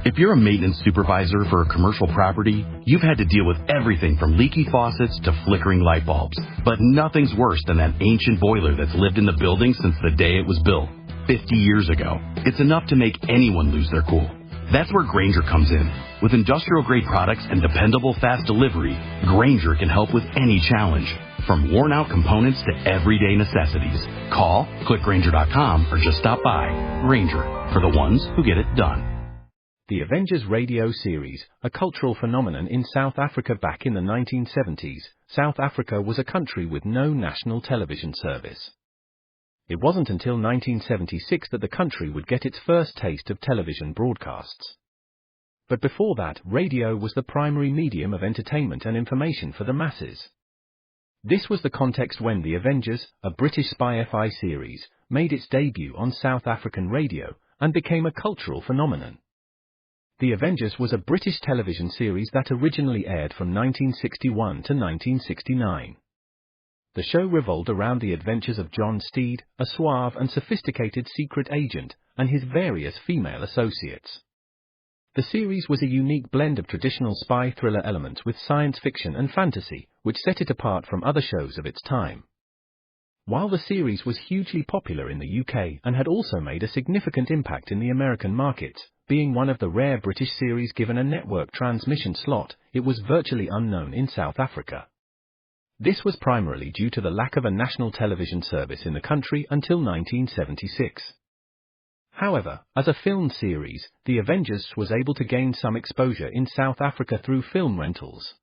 If you're a maintenance supervisor for a commercial property, you've had to deal with everything from leaky faucets to flickering light bulbs. But nothing's worse than that ancient boiler that's lived in the building since the day it was built, 50 years ago. It's enough to make anyone lose their cool. That's where Grainger comes in. With industrial-grade products and dependable fast delivery, Grainger can help with any challenge, from worn-out components to everyday necessities. Call, click Grainger.com, or just stop by. Grainger, for the ones who get it done. The Avengers radio series, a cultural phenomenon in South Africa back in the 1970s. South Africa was a country with no national television service. It wasn't until 1976 that the country would get its first taste of television broadcasts. But before that, radio was the primary medium of entertainment and information for the masses. This was the context when The Avengers, a British spy FI series, made its debut on South African radio and became a cultural phenomenon. The Avengers was a British television series that originally aired from 1961 to 1969. The show revolved around the adventures of John Steed, a suave and sophisticated secret agent, and his various female associates. The series was a unique blend of traditional spy thriller elements with science fiction and fantasy, which set it apart from other shows of its time. While the series was hugely popular in the UK and had also made a significant impact in the American markets, being one of the rare British series given a network transmission slot, it was virtually unknown in South Africa. This was primarily due to the lack of a national television service in the country until 1976. However, as a film series, The Avengers was able to gain some exposure in South Africa through film rentals.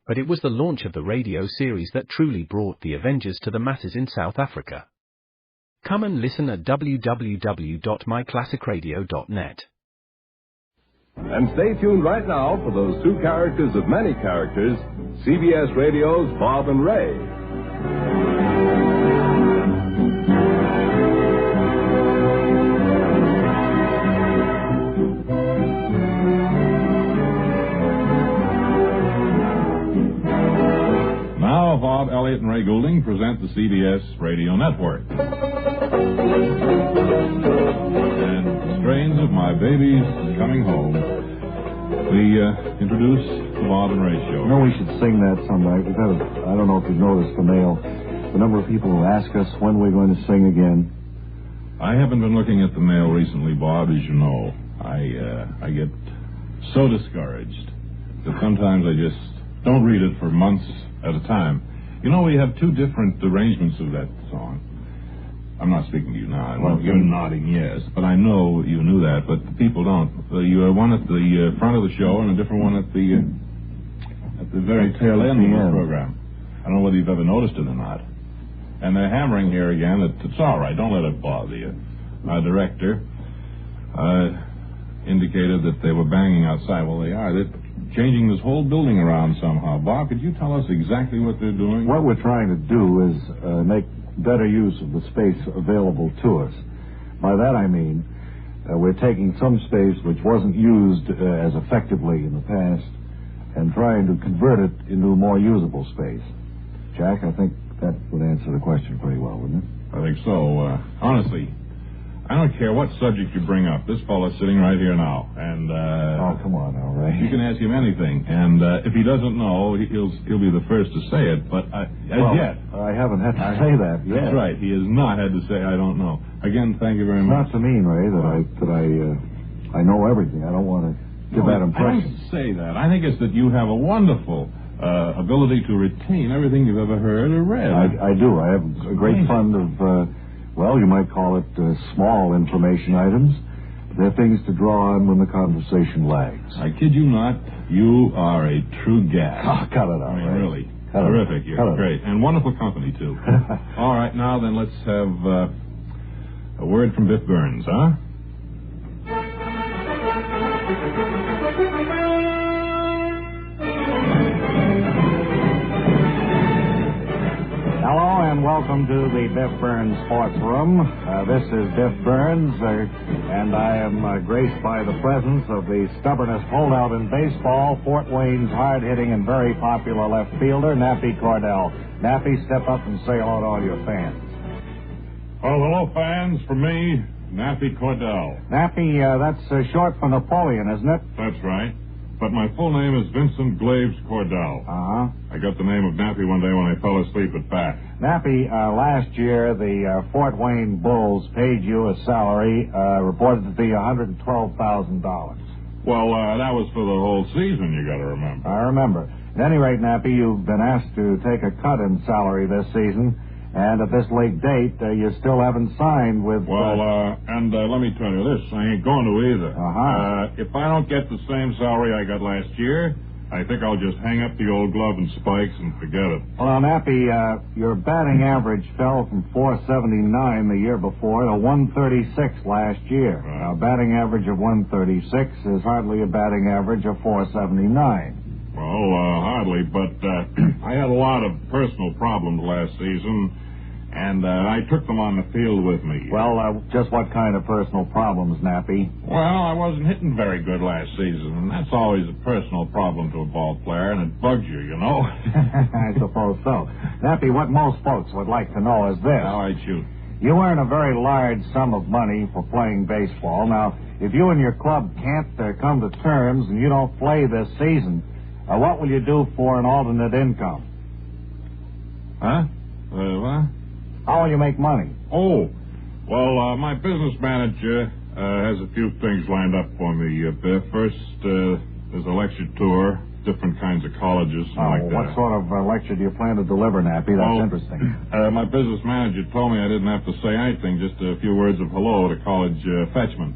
But it was the launch of the radio series that truly brought The Avengers to the masses in South Africa. Come and listen at www.myclassicradio.net. And stay tuned right now for those two characters of many characters, CBS Radio's Bob and Ray. Now, Bob, Elliott, and Ray Goulding present the CBS Radio Network. And strains of My Baby's Coming Home. We introduce the Bob and Ray Show. You know, we should sing that sometime. I don't know if you've noticed the mail, the number of people who ask us when we're going to sing again. I haven't been looking at the mail recently, Bob, as you know. I get so discouraged that sometimes I just don't read it for months at a time. You know, we have two different arrangements of that song. I'm not speaking to you now. Well, you're nodding yes, but I know you knew that, but the people don't. You have one at the front of the show and a different one at the very tail end of the program. I don't know whether you've ever noticed it or not. And they're hammering here again that it's all right, don't let it bother you. Our director indicated that they were banging outside. Well, they are. They're changing this whole building around somehow. Bob, could you tell us exactly what they're doing? What we're trying to do is make better use of the space available to us. By that I mean we're taking some space which wasn't used as effectively in the past and trying to convert it into a more usable space. Jack, I think that would answer the question pretty well, wouldn't it? I think so. Honestly, I don't care what subject you bring up. This fellow's sitting right here now, and oh, come on now, Ray. You can ask him anything, and if he doesn't know, he'll be the first to say it. But as yet, I haven't had to say that yet. That's right. He has not had to say I don't know. Again, thank you very much. It's not to mean, Ray, that I know everything. I don't want to give that impression. I don't say that. I think it's that you have a wonderful ability to retain everything you've ever heard or read. I do. I have a great fund of. Well, you might call it small information items. They're things to draw on when the conversation lags. I kid you not, you are a true gas. Oh, cut it out, right? Really. Terrific. You're great. And wonderful company, too. All right, now then, let's have a word from Biff Burns, huh? Hello and welcome to the Biff Burns Sports Room. This is Biff Burns, and I am graced by the presence of the stubbornest holdout in baseball, Fort Wayne's hard-hitting and very popular left fielder, Nappy Cordell. Nappy, step up and say hello to all your fans. Well, hello, fans. For me, Nappy Cordell. Nappy, that's short for Napoleon, isn't it? That's right. But my full name is Vincent Glaves Cordell. Uh-huh. I got the name of Nappy one day when I fell asleep at bat. Nappy, last year the Fort Wayne Bulls paid you a salary reported to be $112,000. Well, that was for the whole season, you got to remember. I remember. At any rate, Nappy, you've been asked to take a cut in salary this season, and at this late date, you still haven't signed with... Well, let me tell you this, I ain't going to either. Uh-huh. If I don't get the same salary I got last year, I think I'll just hang up the old glove and spikes and forget it. Well, Nappy, your batting average fell from .479 the year before to .136 last year. Right. Now, batting average of .136 is hardly a batting average of .479. Well, hardly, but I had a lot of personal problems last season, and I took them on the field with me. Well, just what kind of personal problems, Nappy? Well, I wasn't hitting very good last season, and that's always a personal problem to a ball player, and it bugs you know? I suppose so. Nappy, what most folks would like to know is this. All right, shoot. You earn a very large sum of money for playing baseball. Now, if you and your club can't come to terms and you don't play this season, what will you do for an alternate income? Huh? What? How will you make money? Oh, well, my business manager has a few things lined up for me, Biff. First, there's a lecture tour, different kinds of colleges. Like that. What sort of lecture do you plan to deliver, Nappy? That's interesting. My business manager told me I didn't have to say anything, just a few words of hello to college freshmen.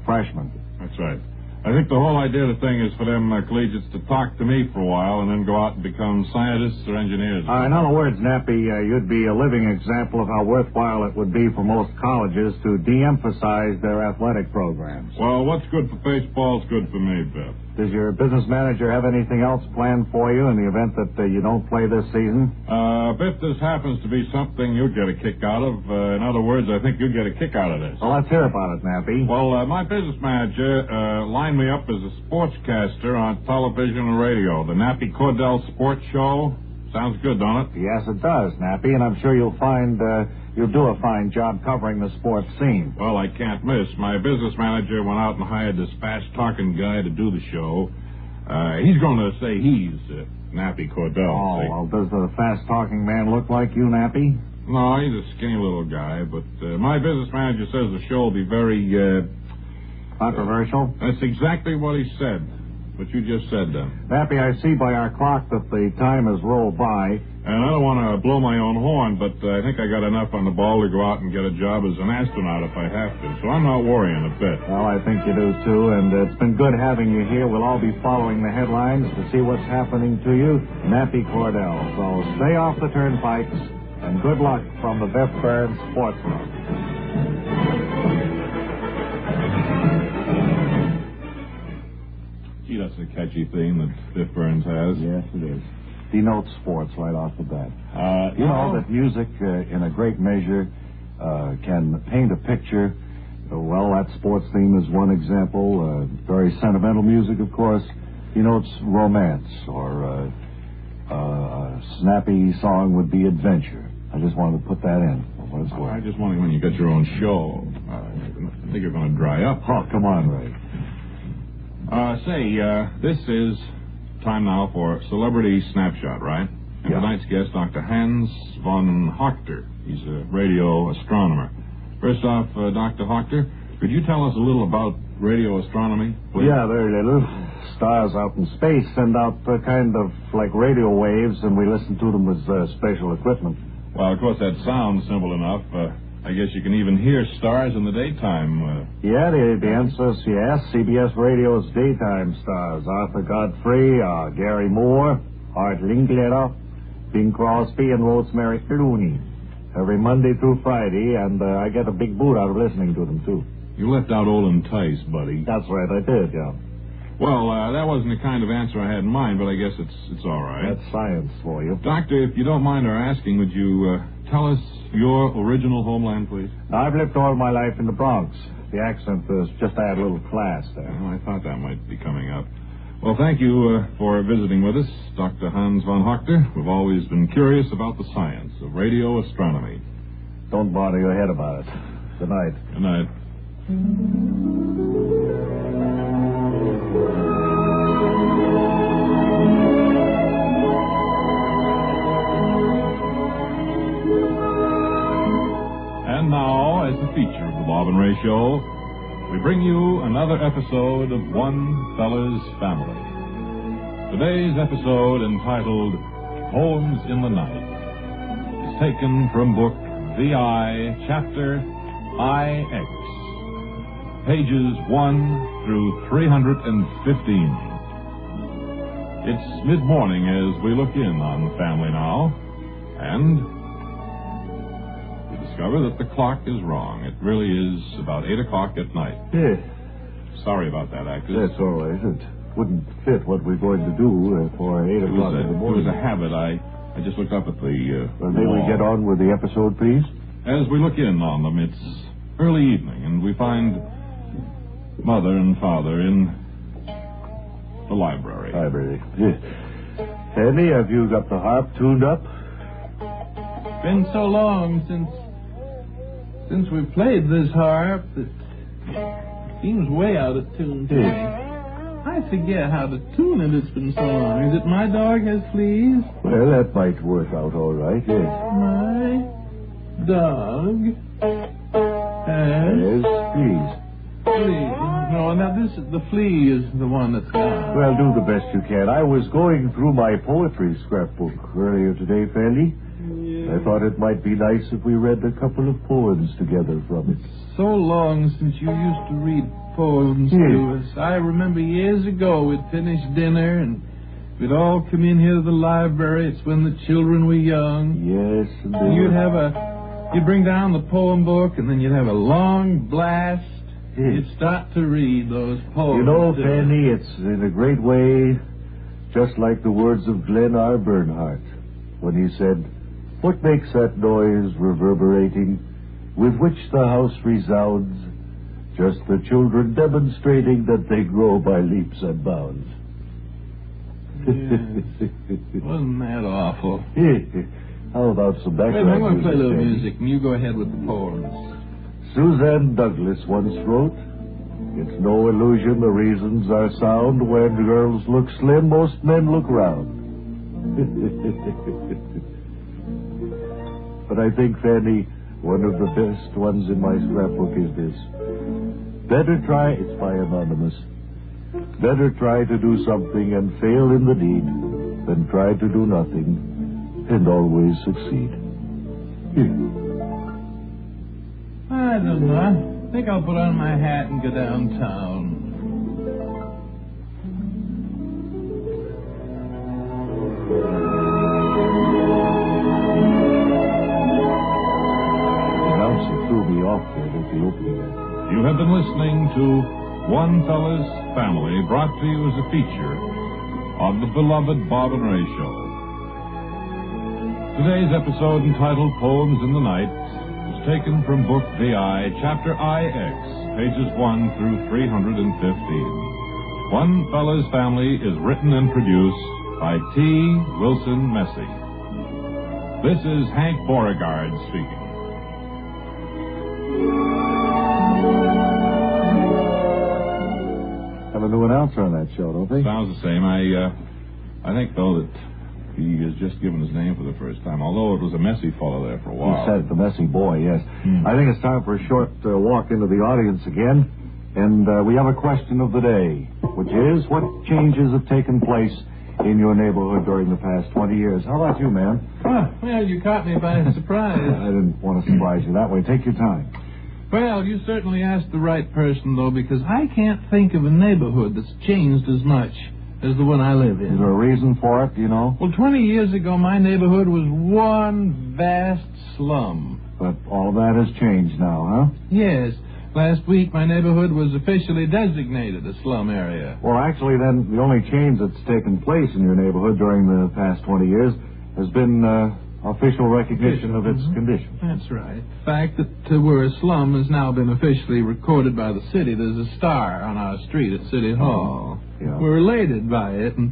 Freshmen. That's right. I think the whole idea of the thing is for them collegiates to talk to me for a while and then go out and become scientists or engineers. In other words, Nappy, you'd be a living example of how worthwhile it would be for most colleges to de-emphasize their athletic programs. Well, what's good for baseball is good for me, Biff. Does your business manager have anything else planned for you in the event that you don't play this season? Biff, this happens to be something you'd get a kick out of. In other words, I think you'd get a kick out of this. Well, let's hear about it, Nappy. Well, my business manager lined me up as a sportscaster on television and radio. The Nappy Cordell Sports Show. Sounds good, don't it? Yes, it does, Nappy, and I'm sure you'll do a fine job covering the sports scene. Well, I can't miss. My business manager went out and hired this fast-talking guy to do the show. He's going to say he's Nappy Cordell. Oh, well, does the fast-talking man look like you, Nappy? No, he's a skinny little guy, but my business manager says the show will be very... controversial? That's exactly what he said. What you just said, then. Nappy, I see by our clock that the time has rolled by. And I don't want to blow my own horn, but I think I got enough on the ball to go out and get a job as an astronaut if I have to. So I'm not worrying a bit. Well, I think you do, too, and it's been good having you here. We'll all be following the headlines to see what's happening to you. Nappy Cordell. So stay off the turnpikes, and good luck from the Biff Burns Sports Club. Gee, that's a catchy theme that Biff Burns has. Yes, it is. Denotes sports right off the bat. You know that music, in a great measure, can paint a picture. Well, that sports theme is one example. Very sentimental music, of course, denotes romance, or a snappy song would be adventure. I just wanted to put that in. I just wonder when you get your own show. I think you're going to dry up. Oh, come on, Ray. This is time now for Celebrity Snapshot, right? And tonight's guest, Dr. Hans von Hochter. He's a radio astronomer. First off, Dr. Hochter, could you tell us a little about radio astronomy, please? Yeah, very little. Stars out in space send out kind of like radio waves, and we listen to them with special equipment. Well, of course, that sounds simple enough. I guess you can even hear stars in the daytime. Yeah, the answer is yes. CBS Radio's daytime stars. Arthur Godfrey, Gary Moore, Art Linkletter, Bing Crosby, and Rosemary Clooney. Every Monday through Friday, and I get a big boot out of listening to them, too. You left out Olin Tice, buddy. That's right, I did, yeah. Well, that wasn't the kind of answer I had in mind, but I guess it's all right. That's science for you. Doctor, if you don't mind our asking, would you tell us your original homeland, please? I've lived all my life in the Bronx. The accent was just to add a little class there. Well, I thought that might be coming up. Well, thank you for visiting with us, Dr. Hans von Hochter. We've always been curious about the science of radio astronomy. Don't bother your head about it. Good night. Good night. And now, as the feature of the Bob and Ray Show, we bring you another episode of One Fella's Family. Today's episode, entitled Poems in the Night, is taken from book VI, chapter IX, pages 1 through 315. It's mid-morning as we look in on the family now, and we discover that the clock is wrong. It really is about 8 o'clock at night. Yes. Sorry about that, Actors. That's all right. It wouldn't fit what we're going to do for 8 o'clock in the morning. It was a habit. I just looked up at the Well, may we get on with the episode, please? As we look in on them, it's early evening, and we find Mother and Father in the library. Yes. Fanny, have you got the harp tuned up? Been so long since we played this harp that it seems way out of tune to me. I forget how to tune it. It's been so long. Is it my dog has fleas? Well, that might work out all right, yes. My dog has Yes, please. fleas. No, now the flea is the one that's gone. Well, do the best you can. I was going through my poetry scrapbook earlier today, Fanny. I thought it might be nice if we read a couple of poems together from it. So long since you used to read poems to us. I remember years ago we'd finish dinner and we'd all come in here to the library. It's when the children were young. Yes, and You'd bring down the poem book and then you'd have a long blast. You'd start to read those poems. You know, Fanny, it's in a great way just like the words of Glenn R. Bernhardt when he said, "What makes that noise reverberating with which the house resounds? Just the children demonstrating that they grow by leaps and bounds." Yes. Wasn't that awful? How about some Wait, background I'm going to play a little Fanny? music and you go ahead with the poems. Suzanne Douglas once wrote, "It's no illusion the reasons are sound. When girls look slim, most men look round." But I think, Fanny, one of the best ones in my scrapbook is this. Better try, it's by Anonymous, better try to do something and fail in the deed than try to do nothing and always succeed. I don't know. I think I'll put on my hat and go downtown. The announcer threw me off there at the opening. You have been listening to One Fella's Family, brought to you as a feature of the beloved Bob and Ray Show. Today's episode, entitled Poems in the Night, is taken from book VI, chapter IX, pages 1 through 315. One Fella's Family is written and produced by T. Wilson Messy. This is Hank Beauregard speaking. Have a new announcer on that show, don't they? Sounds the same. I think, though, that he has just given his name for the first time, although it was a messy fellow there for a while. You said it, the messy boy, yes. I think it's time for a short walk into the audience again. And we have a question of the day, which is, what changes have taken place in your neighborhood during the past 20 years? How about you, man? Well, you caught me by surprise. I didn't want to surprise you that way. Take your time. Well, you certainly asked the right person, though, because I can't think of a neighborhood that's changed as much as the one I live in. Is there a reason for it, you know? Well, 20 years ago, my neighborhood was one vast slum. But all of that has changed now, huh? Yes. Last week, my neighborhood was officially designated a slum area. Well, actually, then, the only change that's taken place in your neighborhood during the past 20 years has been official recognition of its condition. That's right. The fact that we're a slum has now been officially recorded by the city. There's a star on our street at City Hall. Yeah. We're elated by it, and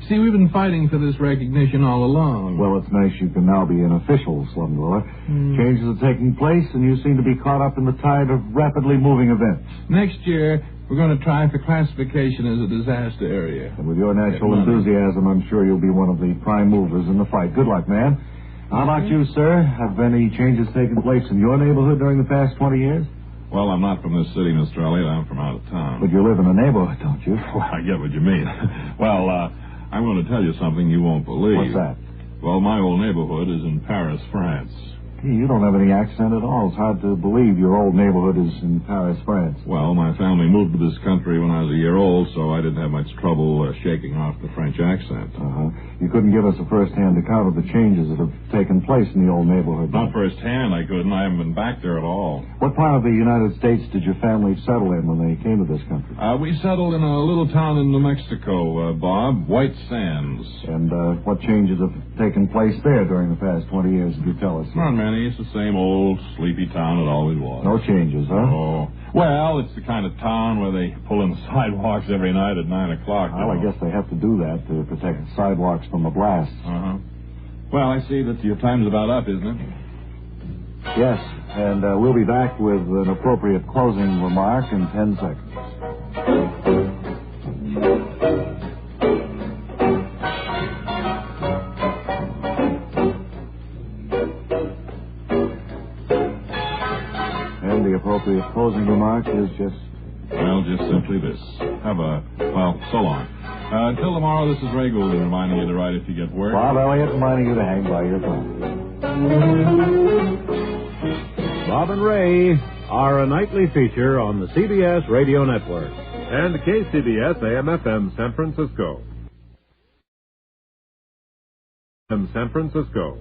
See, we've been fighting for this recognition all along. Well, it's nice you can now be an official slum dweller. Changes are taking place, and you seem to be caught up in the tide of rapidly moving events. Next year, we're going to try for classification as a disaster area. And with your natural enthusiasm, I'm sure you'll be one of the prime movers in the fight. Good luck, man. How about you, sir? Have any changes taken place in your neighborhood during the past 20 years? Well, I'm not from this city, Mr. Elliott. I'm from out of town. But you live in a neighborhood, don't you? Well, I get what you mean. Well, I'm going to tell you something you won't believe. What's that? Well, my old neighborhood is in Paris, France. Gee, you don't have any accent at all. It's hard to believe your old neighborhood is in Paris, France. Well, my family moved to this country when I was a year old, so I didn't have much trouble shaking off the French accent. You couldn't give us a first-hand account of the changes that have taken place in the old neighborhood. Not firsthand, I couldn't. I haven't been back there at all. What part of the United States did your family settle in when they came to this country? We settled in a little town in New Mexico, Bob, White Sands. And what changes have taken place there during the past 20 years, did you tell us? Not many. It's the same old sleepy town it always was. No changes, huh? Oh. Well, it's the kind of town where they pull in the sidewalks every night at 9 o'clock. Well, I guess they have to do that to protect the sidewalks from the blasts. Well, I see that your time's about up, isn't it? Yes, and we'll be back with an appropriate closing remark in 10 seconds. And the appropriate closing remark is just... Well, just simply this. So long. Until tomorrow, this is Ray Goulding reminding you to write if you get work. Bob Elliott reminding you to hang by your phone. Bob and Ray are a nightly feature on the CBS Radio Network and KCBS AM/FM San Francisco. San Francisco.